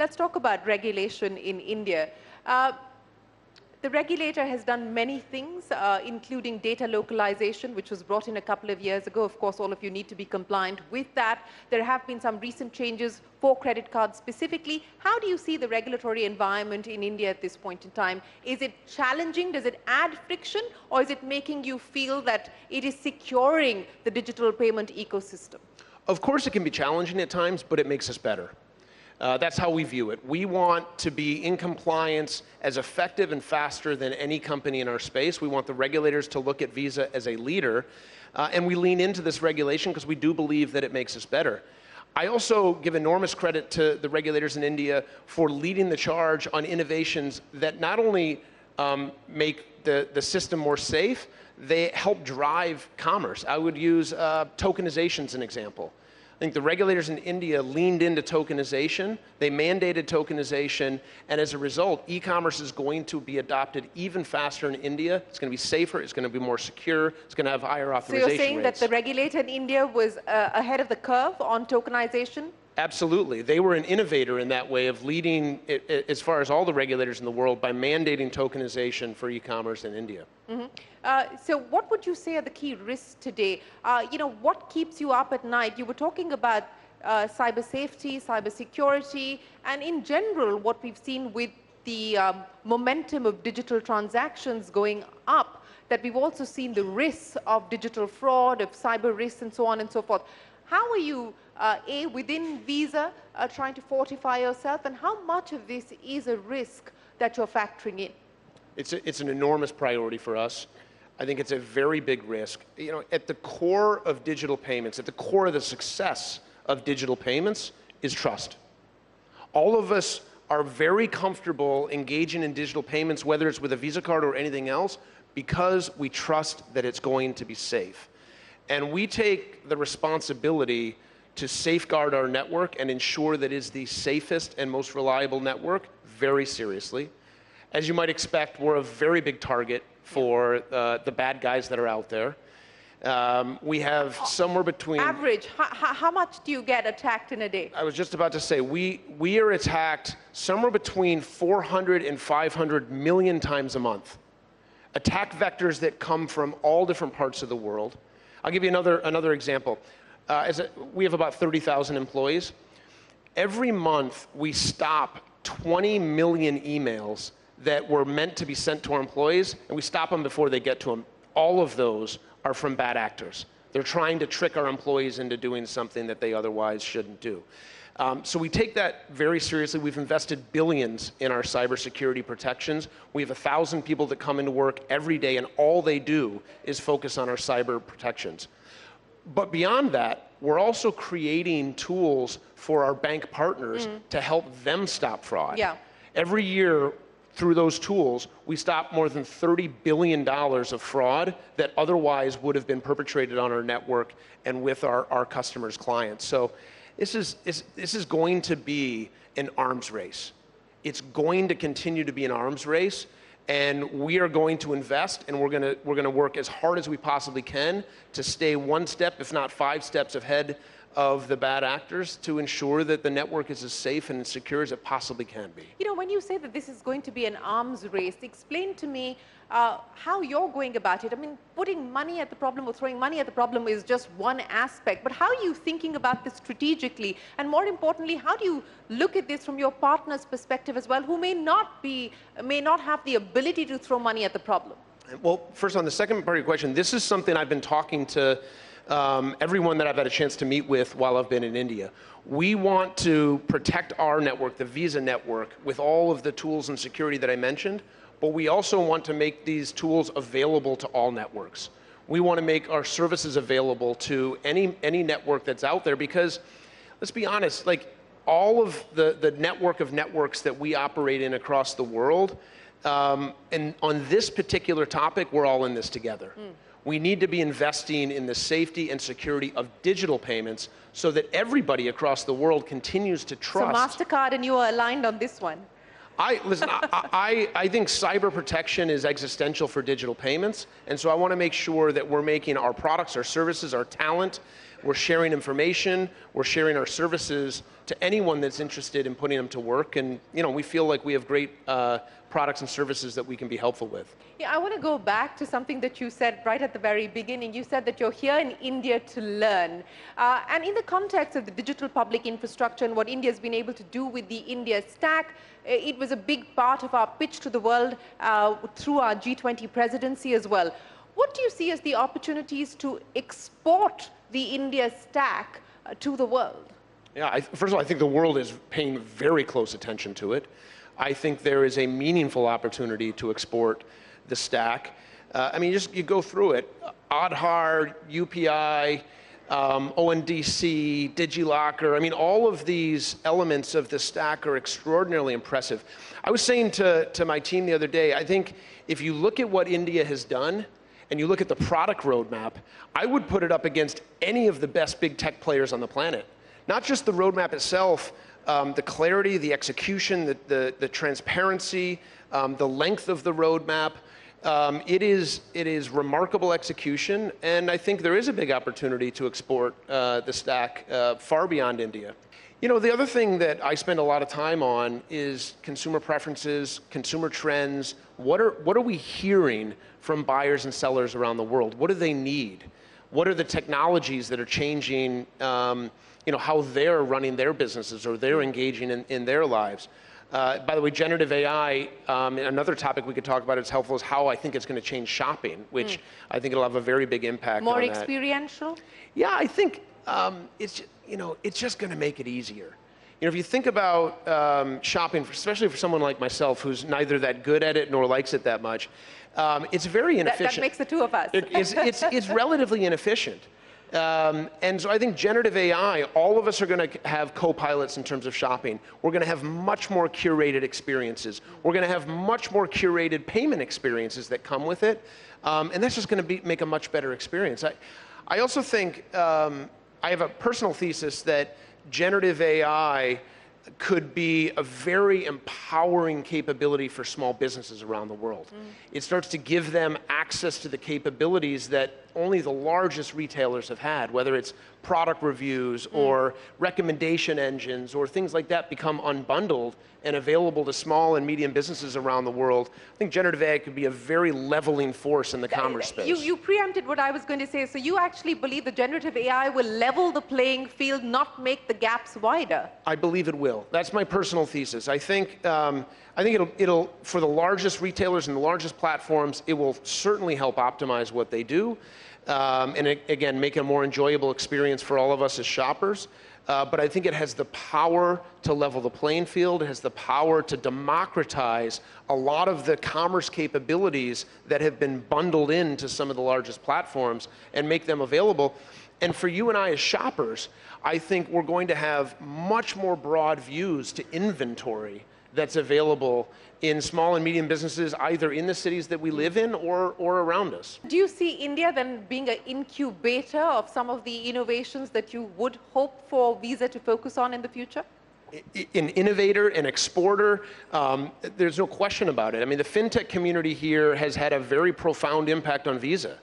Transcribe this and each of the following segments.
let's talk about regulation in India. The regulator has done many things, including data localization, which was brought in a couple of years ago. Of course, all of you need to be compliant with that. There have been some recent changes for credit cards specifically. How do you see the regulatory environment in India at this point in time? Is it challenging? Does it add friction? Or is it making you feel that it is securing the digital payment ecosystem? Of course, it can be challenging at times, but it makes us better. That's how we view it. We want to be in compliance as effective and faster than any company in our space. We want the regulators to look at Visa as a leader, and we lean into this regulation because we do believe that it makes us better. I also give enormous credit to the regulators in India for leading the charge on innovations that not only make the system more safe, they help drive commerce. I would use tokenization as an example. I think the regulators in India leaned into tokenization, they mandated tokenization, and as a result, e-commerce is going to be adopted even faster in India. It's going to be safer, it's going to be more secure, it's going to have higher authorization rates. So you're saying that the regulator in India was ahead of the curve on tokenization? Absolutely. They were an innovator in that way of leading, as far as all the regulators in the world, by mandating tokenization for e-commerce in India. Mm-hmm. So what would you say are the key risks today? What keeps you up at night? You were talking about cyber safety, cyber security, and in general, what we've seen with the momentum of digital transactions going up, that we've also seen the risks of digital fraud, of cyber risks, and so on and so forth. How are you, within Visa, trying to fortify yourself, and how much of this is a risk that you're factoring in? It's an enormous priority for us. I think it's a very big risk. At the core of digital payments, at the core of the success of digital payments is trust. All of us are very comfortable engaging in digital payments, whether it's with a Visa card or anything else, because we trust that it's going to be safe. And we take the responsibility to safeguard our network and ensure that it is the safest and most reliable network very seriously. As you might expect, we're a very big target for the bad guys that are out there. We have somewhere between... Average, how much do you get attacked in a day? I was just about to say, we are attacked somewhere between 400 and 500 million times a month. Attack vectors that come from all different parts of the world. I'll give you another example. We have about 30,000 employees. Every month, we stop 20 million emails that were meant to be sent to our employees, and we stop them before they get to them. All of those are from bad actors. They're trying to trick our employees into doing something that they otherwise shouldn't do. So we take that very seriously. We've invested billions in our cybersecurity protections. We have 1,000 people that come into work every day, and all they do is focus on our cyber protections. But beyond that, we're also creating tools for our bank partners to help them stop fraud. Yeah. Every year, through those tools, we stop more than $30 billion of fraud that otherwise would have been perpetrated on our network and with our customers' clients. So this is going to be an arms race. It's going to continue to be an arms race, and we are going to invest, and we're going to work as hard as we possibly can to stay one step, if not 5 steps ahead of the bad actors, to ensure that the network is as safe and as secure as it possibly can be. When you say that this is going to be an arms race, explain to me how you're going about it. I mean, putting money at the problem or throwing money at the problem is just one aspect, but how are you thinking about this strategically? And more importantly, how do you look at this from your partner's perspective as well, who may not have the ability to throw money at the problem? Well, first on the second part of your question, this is something I've been talking to everyone that I've had a chance to meet with while I've been in India. We want to protect our network, the Visa network, with all of the tools and security that I mentioned, but we also want to make these tools available to all networks. We want to make our services available to any network that's out there, because let's be honest, like all of the network of networks that we operate in across the world, and on this particular topic, we're all in this together. We need to be investing in the safety and security of digital payments so that everybody across the world continues to trust. So MasterCard and you are aligned on this one. I think cyber protection is existential for digital payments, and so I want to make sure that we're making our products, our services, our talent We're sharing information, we're sharing our services to anyone that's interested in putting them to work. And we feel like we have great products and services that we can be helpful with. Yeah, I want to go back to something that you said right at the very beginning. You said that you're here in India to learn. And in the context of the digital public infrastructure and what India's been able to do with the India Stack, it was a big part of our pitch to the world through our G20 presidency as well. What do you see as the opportunities to export the India Stack to the world? Yeah, first of all, I think the world is paying very close attention to it. I think there is a meaningful opportunity to export the stack. I mean, you go through it. Aadhaar, UPI, ONDC, DigiLocker. I mean, all of these elements of the stack are extraordinarily impressive. I was saying to my team the other day, I think if you look at what India has done, and you look at the product roadmap, I would put it up against any of the best big tech players on the planet. Not just the roadmap itself, the clarity, the execution, the transparency, the length of the roadmap. It is remarkable execution, and I think there is a big opportunity to export the stack far beyond India. The other thing that I spend a lot of time on is consumer preferences, consumer trends. What are we hearing from buyers and sellers around the world? What do they need? What are the technologies that are changing how they're running their businesses or they're engaging in their lives? By the way, generative AI, another topic we could talk about that's helpful is how I think it's going to change shopping, which I think it'll have a very big impact on that. More experiential? Yeah, I think it's just going to make it easier. If you think about shopping, especially for someone like myself who's neither that good at it nor likes it that much, it's very inefficient. That makes the two of us. It's relatively inefficient. And so I think generative AI, all of us are going to have co-pilots in terms of shopping. We're going to have much more curated experiences. We're going to have much more curated payment experiences that come with it. And that's just going to make a much better experience. I also think I have a personal thesis that generative AI could be a very empowering capability for small businesses around the world. It starts to give them access to the capabilities that only the largest retailers have had, whether it's product reviews or recommendation engines or things like that become unbundled and available to small and medium businesses around the world. I think generative AI could be a very leveling force in the commerce space. You preempted what I was going to say. So you actually believe that generative AI will level the playing field, not make the gaps wider? I believe it will. That's my personal thesis. I think it'll for the largest retailers and the largest platforms, it will certainly help optimize what they do. And again, make a more enjoyable experience for all of us as shoppers. But I think it has the power to level the playing field. It has the power to democratize a lot of the commerce capabilities that have been bundled into some of the largest platforms and make them available. And for you and I as shoppers, I think we're going to have much more broad views to inventory that's available in small and medium businesses, either in the cities that we live in or around us. Do you see India then being an incubator of some of the innovations that you would hope for Visa to focus on in the future? An innovator, an exporter, there's no question about it. I mean, the fintech community here has had a very profound impact on Visa.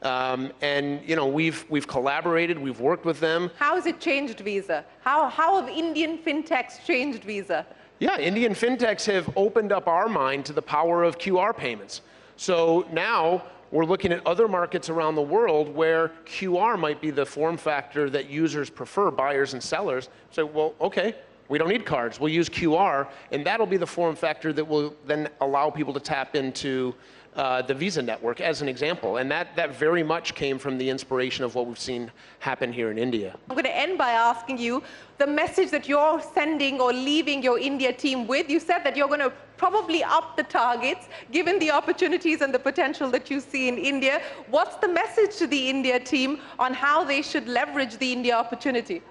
And we've collaborated, we've worked with them. How has it changed Visa? How have Indian fintechs changed Visa? Yeah, Indian fintechs have opened up our mind to the power of QR payments. So now we're looking at other markets around the world where QR might be the form factor that users prefer, buyers and sellers. So, well, okay, we don't need cards, we'll use QR, and that'll be the form factor that will then allow people to tap into the Visa network, as an example. And that very much came from the inspiration of what we've seen happen here in India. I'm going to end by asking you the message that you're sending or leaving your India team with. You said that you're going to probably up the targets, given the opportunities and the potential that you see in India. What's the message to the India team on how they should leverage the India opportunity?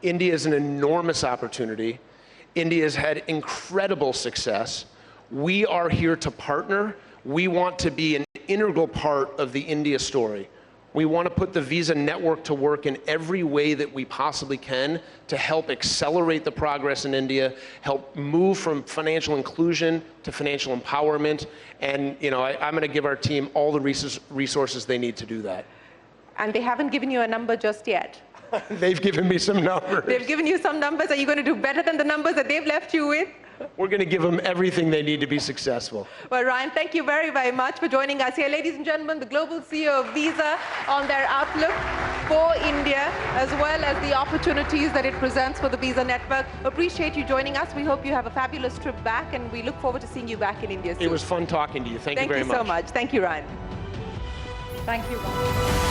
India is an enormous opportunity. India has had incredible success. We are here to partner. We want to be an integral part of the India story. We want to put the Visa network to work in every way that we possibly can to help accelerate the progress in India, help move from financial inclusion to financial empowerment. And I'm going to give our team all the resources they need to do that. And they haven't given you a number just yet? They've given me some numbers. They've given you some numbers. Are you going to do better than the numbers that they've left you with? We're going to give them everything they need to be successful. Well, Ryan, thank you very, very much for joining us here. Ladies and gentlemen, the Global CEO of Visa on their outlook for India, as well as the opportunities that it presents for the Visa network. Appreciate you joining us. We hope you have a fabulous trip back, and we look forward to seeing you back in India soon. It was fun talking to you. Thank you very much. Thank you so much. Thank you, Ryan. Thank you.